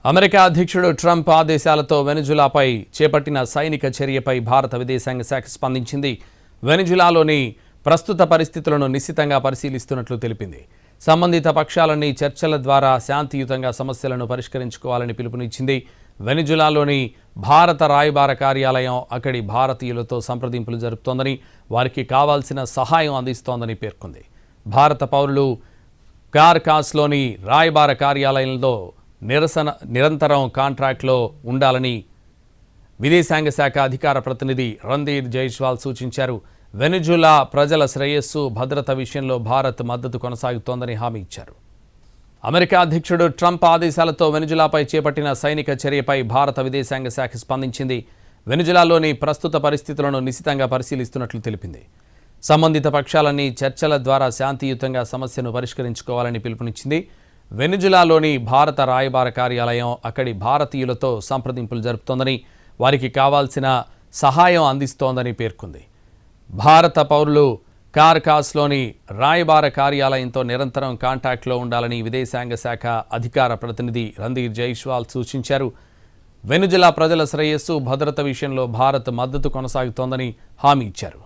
America అధ్యక్షుడు Trump ఆదేశాలతో వెనిజులాపై చేపట్టిన సైనిక చర్యపై భారత విదేశాంగ శాఖ స్పందించింది. వెనిజులాలోని ప్రస్తుత పరిస్థితులను నిశితంగా పరిశీలిస్తున్నట్లు తెలిపింది. సంబంధిత పక్షాలన్నీ చర్చల ద్వారా శాంతియుతంగా సమస్యలను పరిష్కరించుకోవాలని పిలుపునిచ్చింది. వెనిజులాలోని భారత రాయబార కార్యాలయం అక్కడి భారతీయులతో సంప్రదింపులు జరుపుతోందని, వారికి కావాల్సిన సహాయం అందిస్తోందని పేర్కొంది. భారత పౌరులు కార్కాస్లోని రాయబార కార్యాలయంలో నిరంతరం కాంట్రాక్ట్లో ఉండాలని విదేశాంగ శాఖ అధికార ప్రతినిధి రణ్ధీర్ జైస్వాల్ సూచించారు. వెనిజులా ప్రజల శ్రేయస్సు, భద్రత విషయంలో భారత్ మద్దతు కొనసాగుతోందని హామీ ఇచ్చారు. అమెరికా అధ్యక్షుడు ట్రంప్ ఆదేశాలతో వెనిజులాపై చేపట్టిన సైనిక చర్యపై భారత విదేశాంగ శాఖ స్పందించింది. వెనిజులాలోని ప్రస్తుత పరిస్థితులను నిశితంగా పరిశీలిస్తున్నట్లు తెలిపింది. సంబంధిత పక్షాలన్నీ చర్చల ద్వారా శాంతియుతంగా సమస్యను పరిష్కరించుకోవాలని పిలుపునిచ్చింది. వెనిజులాలోని భారత రాయబార కార్యాలయం అక్కడి భారతీయులతో సంప్రదింపులు జరుపుతోందని, వారికి కావాల్సిన సహాయం అందిస్తోందని పేర్కొంది. భారత పౌరులు కార్కాస్లోని రాయబార కార్యాలయంతో నిరంతరం కాంటాక్ట్లో ఉండాలని విదేశాంగ శాఖ అధికార ప్రతినిధి రణ్ధీర్ జైస్వాల్ సూచించారు. వెనిజులా ప్రజల శ్రేయస్సు, భద్రత విషయంలో భారత్ మద్దతు కొనసాగుతోందని హామీ ఇచ్చారు.